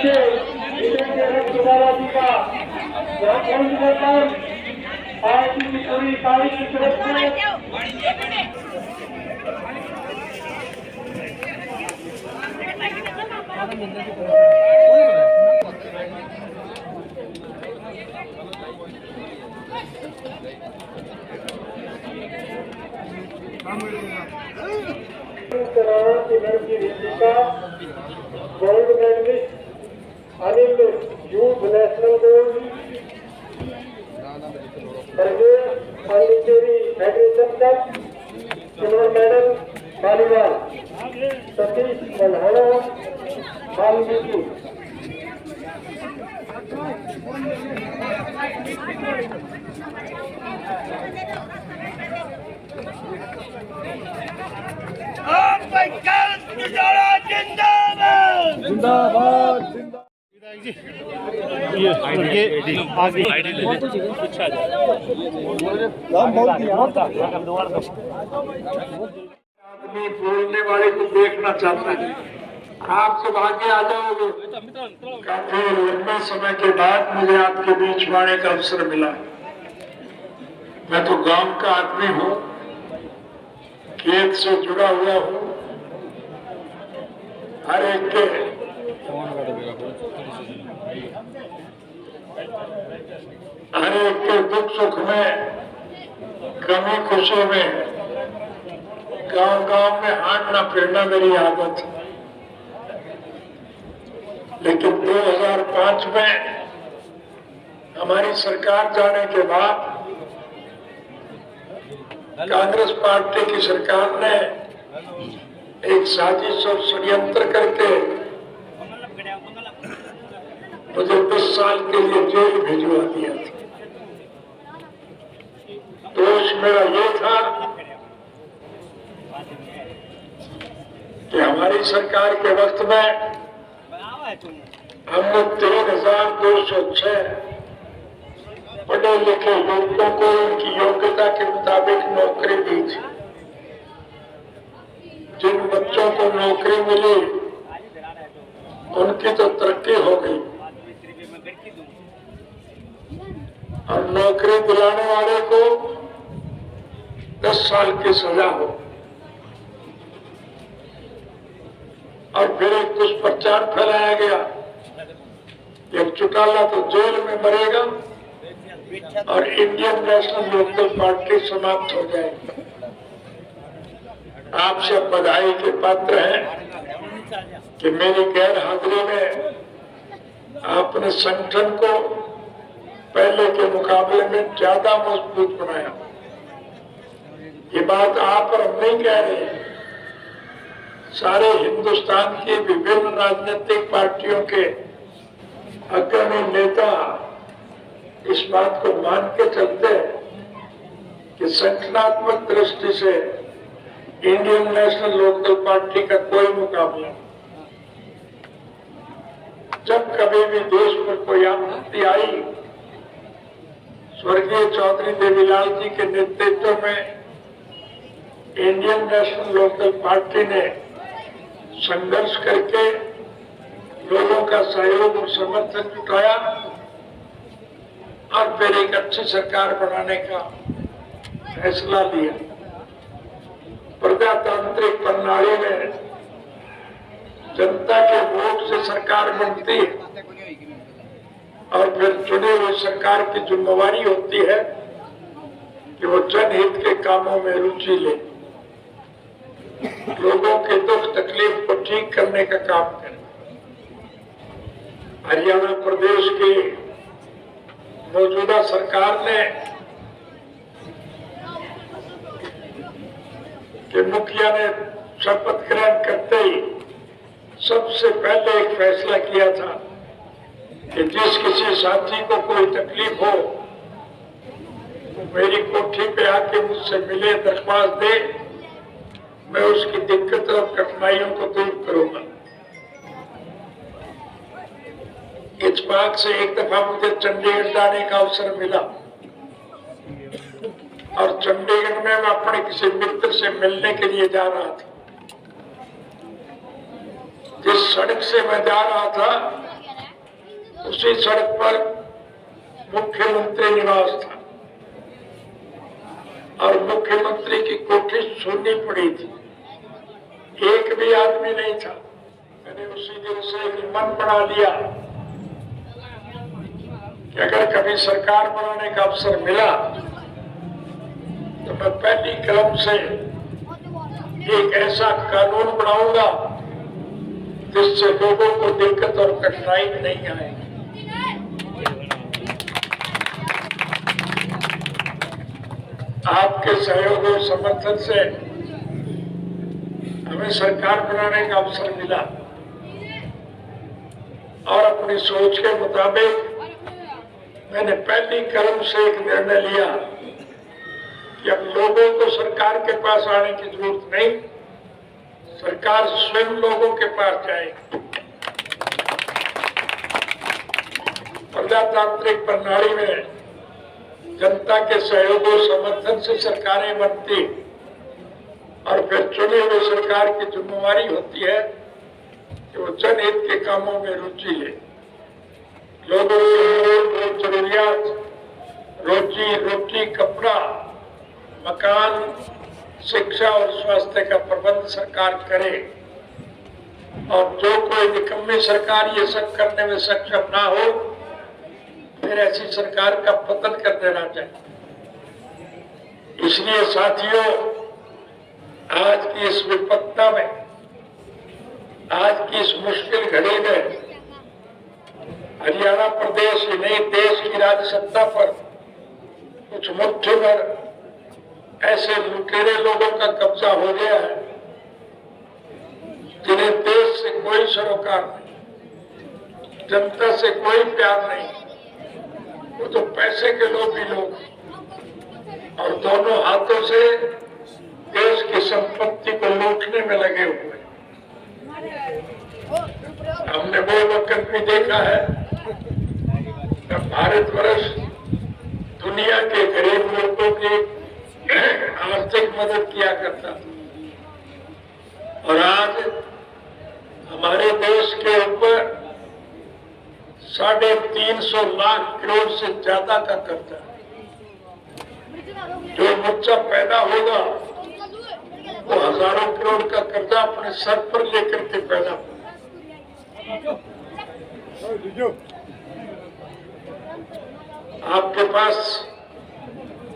से सुधारा जी का पार्टी की पूरी इकाई की तरफ से gold medalist Anil youth national gold Pondicherry federation cup silver medal volleyball Satish Malhora Valmiki जिंदाबाद आदमी बोलने वाले को देखना चाहता है। आप सब आगे आ जाओगे। काफी लंबे समय के बाद मुझे आपके बीच में आने का अवसर मिला। मैं तो गांव का आदमी हूँ, खेत से जुड़ा हुआ हूँ। हर एक के दुख सुख में, कमी खुशी में गांव में हांटना फिरना मेरी आदत है। लेकिन 2005 में हमारी सरकार जाने के बाद कांग्रेस पार्टी की सरकार ने एक साजिश और षड्यंत्र करके मुझे 10 साल के लिए जेल भिजवा दिया था। दोष मेरा ये था कि हमारी सरकार के वक्त में हमने 3206 पढ़े लिखे युवकों को उनकी योग्यता के मुताबिक नौकरी दी थी। जिन बच्चों को नौकरी मिली उनकी तो तरक्की हो गई, और नौकरी दिलाने वाले को 10 साल की सजा हो। और फिर एक दुष्प्रचार फैलाया गया, एक चौटाला तो जेल में मरेगा और इंडियन नेशनल लोकदल पार्टी समाप्त हो जाएगी। आपसे बधाई के पात्र हैं कि मेरी गैर हाजिरी में आपने संगठन को पहले के मुकाबले में ज्यादा मजबूत बनाया। ये बात आप और हम नहीं कह रहे, सारे हिंदुस्तान की विभिन्न राजनीतिक पार्टियों के अग्रणी नेता इस बात को मान के चलते हैं कि संगठनात्मक दृष्टि से इंडियन नेशनल लोकदल पार्टी का कोई मुकाबला। जब कभी भी देश पर कोई आपत्ति आई, स्वर्गीय चौधरी देवीलाल जी के नेतृत्व में इंडियन नेशनल लोकदल पार्टी ने संघर्ष करके लोगों का सहयोग और समर्थन जुटाया और फिर एक अच्छी सरकार बनाने का फैसला लिया। प्रजातांत्रिक प्रणाली में जनता के वोट से सरकार बनती है और फिर चुने हुए सरकार की जिम्मेवारी होती है कि वो जनहित के कामों में रुचि ले, लोगों के दुख तकलीफ को ठीक करने का काम करे। हरियाणा प्रदेश की मौजूदा सरकार ने के मुखिया ने शपथ ग्रहण करते ही सबसे पहले एक फैसला किया था कि जिस किसी साथी को कोई तकलीफ हो तो मेरी कोठी पे आके मुझसे मिले, दरख्वास्त दे, मैं उसकी दिक्कत और कठिनाइयों को दूर करूंगा। इत्तेफाक से एक दफा मुझे चंडीगढ़ जाने का अवसर मिला और चंडीगढ़ में मैं अपने किसी मित्र से मिलने के लिए जा रहा था। जिस सड़क से मैं जा रहा था उसी सड़क पर मुख्यमंत्री निवास था और मुख्यमंत्री की कोठी सुननी पड़ी थी, एक भी आदमी नहीं था। मैंने उसी दिन से मन बना लिया कि अगर कभी सरकार बनाने का अवसर मिला तो मैं पहली कलम से एक ऐसा कानून बनाऊंगा जिससे लोगों को दिक्कत और कठिनाई नहीं आएगी। आपके सहयोग और समर्थन से हमें सरकार बनाने का अवसर मिला और अपनी सोच के मुताबिक मैंने पहली कलम से एक निर्णय लिया कि अब लोगों को सरकार के पास आने की जरूरत नहीं, सरकार स्वयं लोगों के पास जाएगी। प्रजातांत्रिक प्रणाली में जनता के सहयोग और समर्थन से सरकारें बनती और फिर चुने हुए सरकार की जिम्मेवारी होती है कि वो जनहित के कामों में रुचि ले, लोगों की जरूरियात, रोजी रोटी, कपड़ा, मकान, शिक्षा और स्वास्थ्य का प्रबंध सरकार करे और जो कोई निकम्मी सरकार ये सब करने में सक्षम ना हो फिर ऐसी सरकार का पतन कर देना चाहिए। इसलिए साथियों, आज की इस विपत्ता में, आज की इस मुश्किल घड़ी में हरियाणा प्रदेश ही नहीं देश की राज्य सत्ता पर कुछ मुट्ठी भर ऐसे लुटेरे लोगों का कब्जा हो गया है जिन्हें देश से कोई सरोकार नहीं, जनता से कोई प्यार नहीं, वो तो पैसे के लोभी लोग और दोनों हाथों से देश की संपत्ति को लूटने में लगे हुए। हमने वो वक्त भी देखा है जब भारतवर्ष दुनिया के गरीब लोगों की आर्थिक मदद किया करता था और आज हमारे देश के ऊपर 350 लाख करोड़ से ज्यादा का कर्जा, जो बच्चा पैदा होगा वो हजारों करोड़ का कर्जा अपने सर पर लेकर के पैदा होगा। आपके पास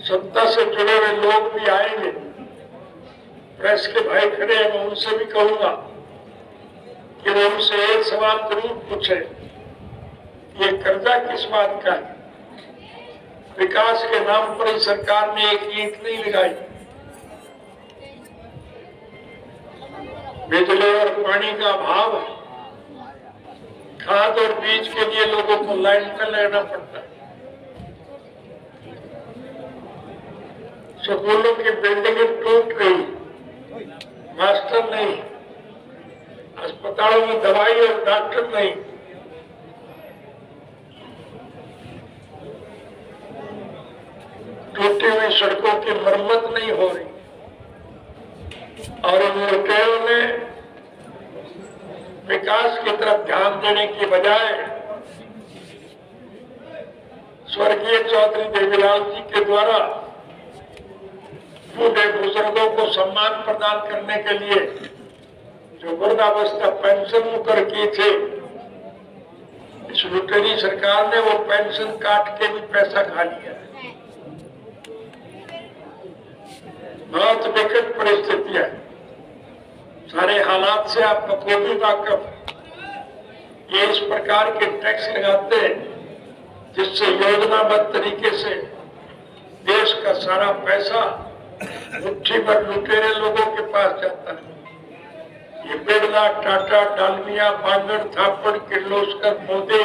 सत्ता से जुड़े हुए लोग भी आएंगे, प्रेस के भाई खड़े हैं, मैं उनसे भी कहूंगा कि वो उनसे एक सवाल जरूर पूछे, ये कर्जा किस बात का है? विकास के नाम पर ही सरकार ने एक ईंट नहीं लगाई, बिजली और पानी का अभाव है, खाद और बीज के लिए लोगों को लाइन में लगना पड़ता है, स्कूलों की बिल्डिंगें टूट रही, मास्टर नहीं, अस्पतालों में दवाई और डॉक्टर नहीं, टूटी हुई सड़कों की मरम्मत नहीं हो रही और इन लुटेरों ने विकास की तरफ ध्यान देने की बजाय स्वर्गीय चौधरी देवीलाल जी के द्वारा बूढ़े बुजुर्गों को सम्मान प्रदान करने के लिए जो वृद्धावस्था पेंशन मुकर की थी, इस लुटेरी सरकार ने वो पेंशन काट के भी पैसा खा लिया। बहुत विकट परिस्थिति है, सारे हालात से आप बखूबी वाकिफ हैं। ये इस प्रकार के टैक्स लगाते हैं जिससे योजनाबद्ध तरीके से देश का सारा पैसा मुट्ठी भर लुटेरे लोगों के पास जाता है। ये बिरला, टाटा, डालमिया, बांगड़, थापड़, किर्लोस्कर, मोदी,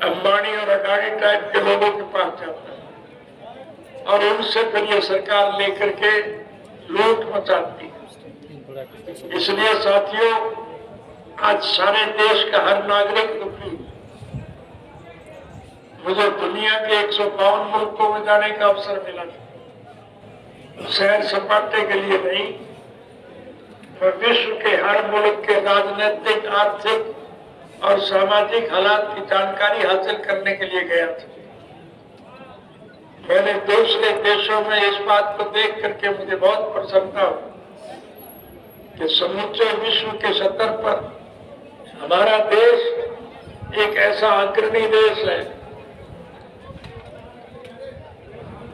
अंबानी और अडानी टाइप के लोगों के पास जाता है और उनसे फिर ये सरकार लेकर के लूट मचाती है। इसलिए साथियों, आज सारे देश का हर नागरिक दुखी। मुझे दुनिया के 152 मुल्कों में जाने का अवसर मिला, सैर सपाटे के लिए नहीं, मैं विश्व के हर मुल्क के राजनीतिक, आर्थिक और सामाजिक हालात की जानकारी हासिल करने के लिए गया था। मैंने दूसरे देशों में इस बात को देख करके मुझे बहुत प्रसन्नता हुई कि समूचे विश्व के स्तर पर हमारा देश एक ऐसा अग्रणी देश है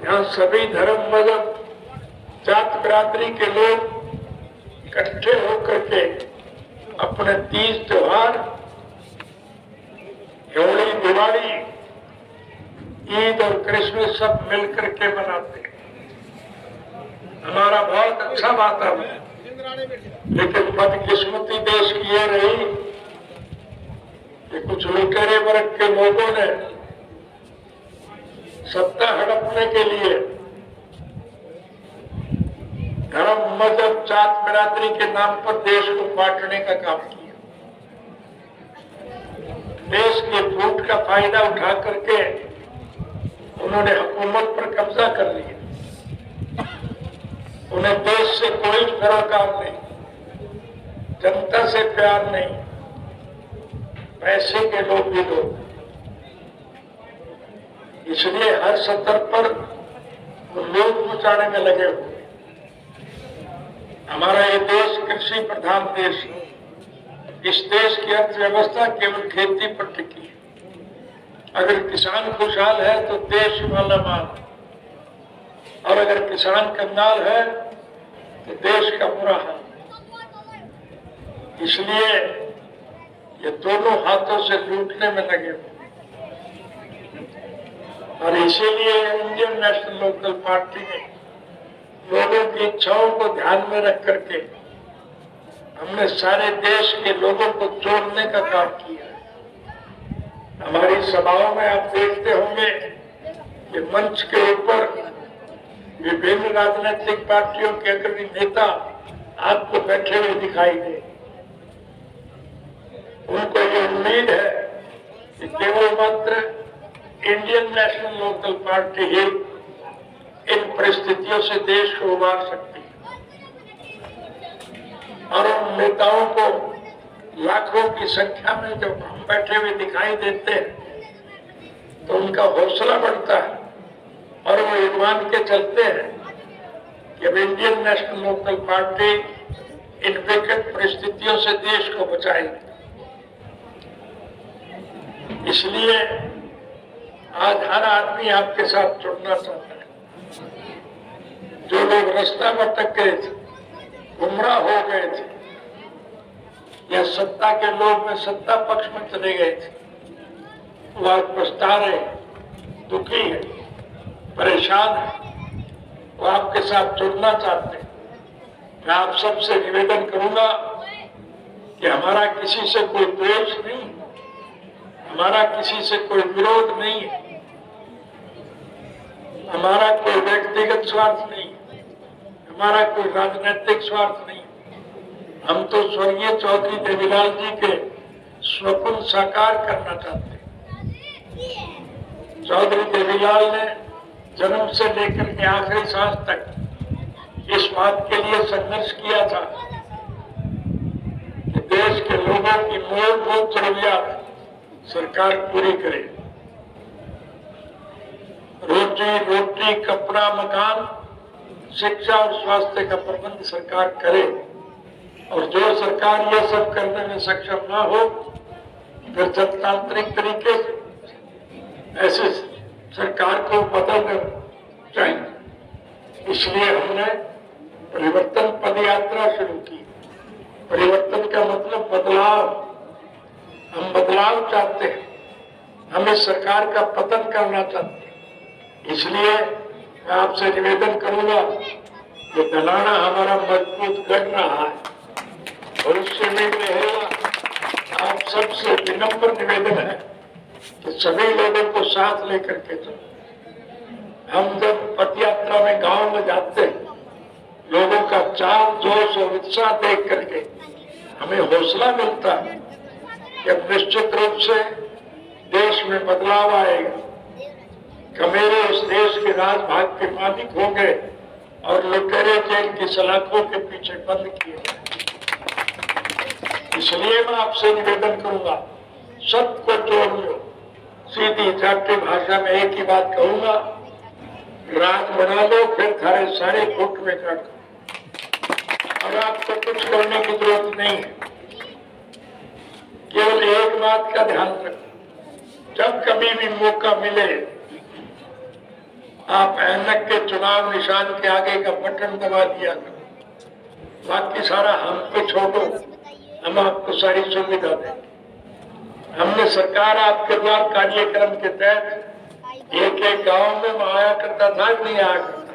यहाँ सभी धर्म, मजहब, जात बिरादरी के लोग इकट्ठे होकर के अपने तीज त्योहार, होली, दिवाली, ईद और क्रिसमस सब मिलकर के मनाते हैं। हमारा बहुत अच्छा वातावरण है, लेकिन बदकिस्मती देश की ये रही कि कुछ लुटेरे वर्ग के लोगों ने सत्ता हड़पने के लिए धर्म, मजहब, जात बिरादरी के नाम पर देश को बांटने का काम किया। देश के फूट का फायदा उठा करके उन्होंने हुकूमत पर कब्जा कर लिया। उन्हें देश से कोई सरोकार नहीं, जनता से प्यार नहीं, पैसे के लोग भी लोग। इसलिए हर स्तर पर वो लोग मचाने में लगे हुए। हमारा ये देश कृषि प्रधान देश है। इस देश की अर्थव्यवस्था केवल खेती पर टिकी है। अगर किसान खुशहाल है तो देश मालामाल, और अगर किसान कंगाल है तो देश का बुरा हाल। इसलिए ये दोनों हाथों से लूटने में लगे हुए, और इसीलिए इंडियन नेशनल लोकल पार्टी ने लोगों की इच्छाओं को ध्यान में रख करके हमने सारे देश के लोगों को जोड़ने का काम किया है। हमारी सभाओं में आप देखते होंगे कि मंच के ऊपर विभिन्न राजनीतिक पार्टियों के अग्रणी नेता आपको बैठे हुए दिखाई दे। उनको ये उम्मीद है कि केवल मात्र इंडियन नेशनल लोकल पार्टी ही इन परिस्थितियों से देश को उबार सकती है, और उन नेताओं को लाखों की संख्या में जब हम बैठे हुए दिखाई देते हैं तो उनका हौसला बढ़ता है, और वो ये मान के चलते हैं कि अब इंडियन नेशनल लोकल पार्टी इन विकट परिस्थितियों से देश को बचाएगी। इसलिए आज हर आदमी आपके साथ जुड़ना चाहता है। जो लोग रास्ता भटक गए थे, गुमराह हो गए थे, या सत्ता के लोभ में सत्ता पक्ष में चले गए थे, वो आज पछता रहे, दुखी है, परेशान है, वो आपके साथ जुड़ना चाहते हैं। मैं आप सबसे निवेदन करूंगा कि हमारा किसी से कोई द्वेष नहीं, हमारा किसी से कोई विरोध नहीं है, हमारा कोई व्यक्तिगत स्वार्थ नहीं, हमारा कोई राजनीतिक स्वार्थ नहीं। हम तो स्वर्गीय चौधरी देवीलाल जी के स्वप्न साकार करना चाहते हैं। चौधरी देवीलाल ने जन्म से लेकर के आखिरी सांस तक इस बात के लिए संघर्ष किया था कि देश के लोगों की मूलभूत जरूरियात सरकार पूरी करे। रोटी, कपड़ा, मकान, शिक्षा और स्वास्थ्य का प्रबंध सरकार करे, और जो सरकार ये सब करने में सक्षम ना हो फिर जनतांत्रिक तरीके से ऐसे सरकार को बदलना चाहिए। इसलिए हमने परिवर्तन पदयात्रा शुरू की। परिवर्तन का मतलब बदलाव। हम बदलाव चाहते हैं, हम इस सरकार का पतन करना चाहते हैं। इसलिए मैं आपसे निवेदन करूंगा कि दलाना हमारा मजबूत गढ़ रहा है, भविष्य में रहेगा। आप सबसे विनम्र निवेदन है कि सभी लोगों को साथ लेकर के चलो। हम जब पदयात्रा में गांव में जाते हैं, लोगों का चाल, जोश और उत्साह देख करके हमें हौसला मिलता है कि अब निश्चित रूप से देश में बदलाव आएगा। कमेरे उस देश के राजभाग के मालिक होंगे और लुटेरे जेल की सलाखों के पीछे बंद किए गए। इसलिए मैं आपसे निवेदन करूंगा सबको जोड़ लो। सीधी जाति भाषा में एक ही बात कहूंगा, राज बना लो, फिर थारे सारे फुट में काट दो। और आपको कुछ करने की जरूरत नहीं है। केवल एक बात का ध्यान रखो, जब कभी भी मौका मिले आप ऐनक के चुनाव निशान के आगे का बटन दबा दिया करो। बाकी सारा हम पे छोड़ो, हम आपको सारी सुविधा दें। हमने सरकार आपके द्वारा कार्यक्रम के तहत एक एक गांव में आया करता था कि नहीं आया करता,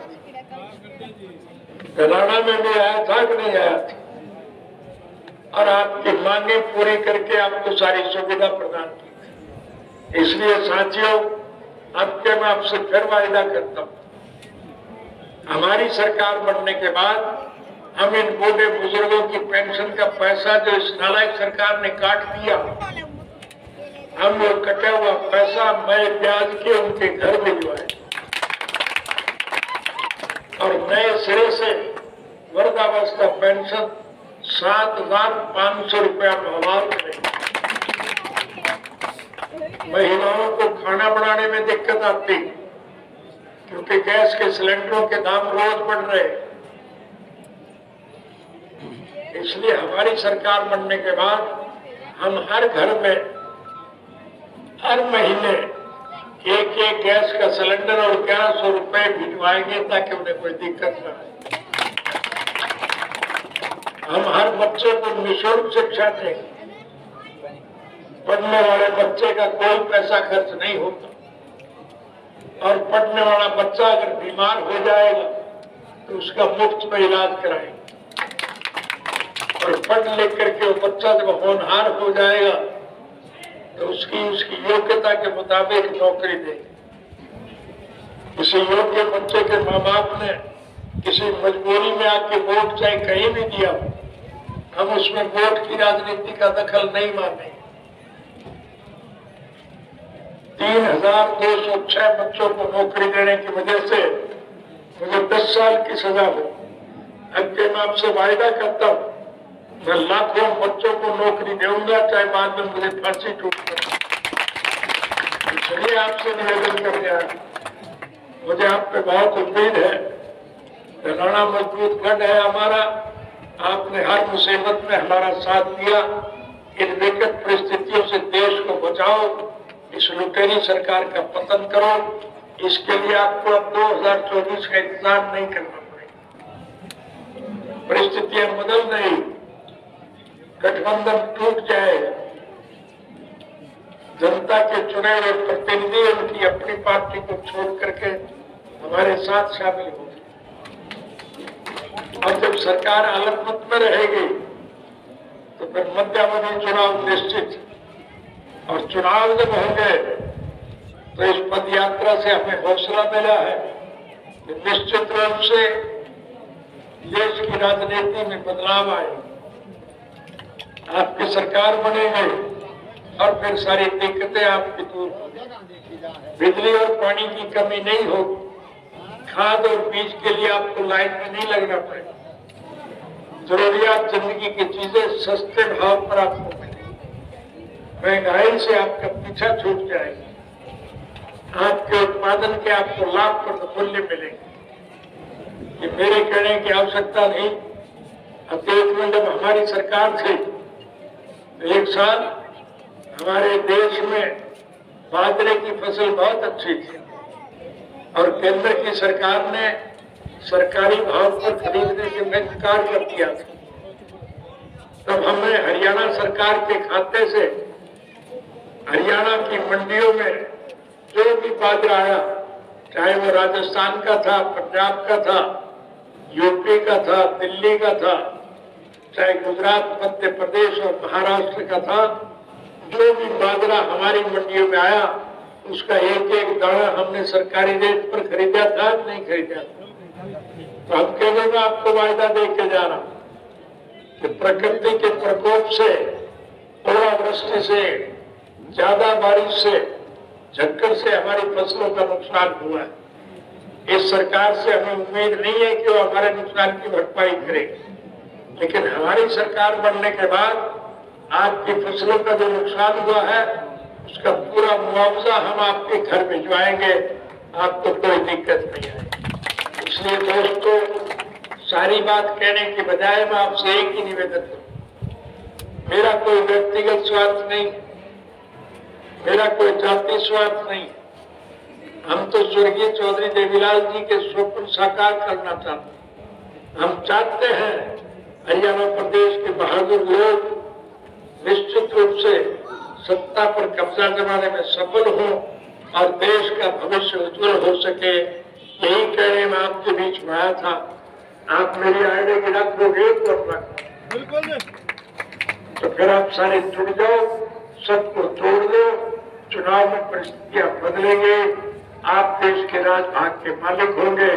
तेलंगाना में भी आया था कि नहीं आया था, और आपकी मांगे पूरी करके आपको सारी सुविधा प्रदान की। इसलिए साथियों, अब के मैं आपसे फिर वायदा करता हूं, हमारी सरकार बनने के बाद हम इन बूढ़े बुजुर्गों की पेंशन का पैसा जो इस नालायक सरकार ने काट दिया, हम वो कटा हुआ पैसा मैं ब्याज के उनके घर भिजवाए और नए सिरे से वृद्धावस्था पेंशन 7,500 रुपया बहाल करें। महिलाओं को खाना बनाने में दिक्कत आती क्योंकि गैस के सिलेंडरों के दाम रोज बढ़ रहे, इसलिए हमारी सरकार बनने के बाद हम हर घर में हर महीने एक एक गैस का सिलेंडर और 1100 रुपए भिजवाएंगे ताकि उन्हें कोई दिक्कत न आए। हम हर बच्चे को निःशुल्क शिक्षा देंगे, पढ़ने वाले बच्चे का कोई पैसा खर्च नहीं होता, और पढ़ने वाला बच्चा अगर बीमार हो जाएगा तो उसका मुफ्त में इलाज कराएंगे, और पढ़ लिख करके वो बच्चा जब होनहार हो जाएगा तो उसकी योग्यता के मुताबिक नौकरी देंगे। किसी योग्य बच्चे के माँ बाप ने किसी मजबूरी में आके वोट चाहे कहीं भी दिया, हम उसमें वोट की राजनीति का दखल नहीं मानेंगे। 3,206 बच्चों को नौकरी देने की वजह से मुझे 10 साल की सजा हुई। अब मैं आपसे वायदा करता हूँ, मैं लाखों बच्चों को नौकरी दूंगा, चाहे बाद में मुझे फांसी छूट कर। चलिए आपसे निवेदन करने आया, मुझे आप पे बहुत उम्मीद है। तेलंगाना मजबूत गढ़ है हमारा, आपने हर मुसीबत में हमारा साथ दिया। इन विकट परिस्थितियों से देश को बचाओ, इस लुटेरी सरकार का पतन करो। इसके लिए आपको अब 2024 का इंतजार नहीं करना पड़ेगा। परिस्थितियां बदल रही, गठबंधन टूट जाएगा, जनता के चुने हुए प्रतिनिधि उनकी अपनी पार्टी को छोड़ करके हमारे साथ शामिल होंगे, और जब सरकार अलगमत में रहेगी तो फिर मध्यावधि चुनाव निश्चित, और चुनाव जब होंगे तो इस पद यात्रा से हमें हौसला मिला है कि निश्चित रूप से देश की राजनीति में बदलाव आए, आपकी सरकार बनेगी और फिर सारी दिक्कतें आपकी दूर होंगी। बिजली और पानी की कमी नहीं होगी, खाद और बीज के लिए आपको लाइन में नहीं लगना पड़ेगा, जरूरियात जिंदगी की चीजें सस्ते भाव पर आपको मिलेगी, महंगाई से आपका पीछा छूट जाएगा, आपके उत्पादन के आपको लाभ पर मूल्य मिलेंगे। ये मेरे कहने की आवश्यकता नहीं। अतीत में जब हमारी सरकार थी तो एक साल हमारे देश में बाजरे की फसल बहुत अच्छी थी, और केंद्र की सरकार ने सरकारी भाव पर खरीदने से इनकार कर दिया था। तब हमने हरियाणा सरकार के खाते से हरियाणा की मंडियों में जो भी बाजरा आया, चाहे वो राजस्थान का था, पंजाब का था, यूपी का था, दिल्ली का था, चाहे गुजरात, मध्य प्रदेश और महाराष्ट्र का था, जो भी बाजरा हमारी मंडियों में आया उसका एक एक दाना हमने सरकारी रेट पर खरीदा था, नहीं खरीदा था। तो हम कहने में आपको वायदा दे के जा रहा हूं कि प्रकृति के प्रकोप से, ओलावृष्टि से, ज्यादा बारिश से, झक्कड़ से हमारी फसलों का नुकसान हुआ है। इस सरकार से हमें उम्मीद नहीं है कि वो हमारे नुकसान की भरपाई करेगी, लेकिन हमारी सरकार बनने के बाद आपकी फसलों का जो नुकसान हुआ है उसका पूरा मुआवजा हम आपके घर भिजवाएंगे, आपको कोई दिक्कत नहीं आएगी। इसलिए दोस्तों, सारी बात कहने के बजाय मैं आपसे एक ही निवेदन करूं, मेरा कोई व्यक्तिगत स्वार्थ नहीं, मेरा कोई जाति स्वार्थ नहीं। हम तो स्वर्गीय चौधरी देवीलाल जी के स्वप्न साकार करना चाहते हैं। हम चाहते हैं हरियाणा प्रदेश के बहादुर लोग निश्चित रूप से सत्ता पर कब्जा जमाने में सफल हो और देश का भविष्य उज्जवल हो सके। यही कहने में आपके बीच में आया था। आप मेरी आईडी की रख दोगे तो अपना बिल्कुल, तो फिर आप सारे जुड़ जाओ, सबको तोड़ दो। चुनाव में परिस्थितियां बदलेंगे, आप देश के राजभाग के मालिक होंगे।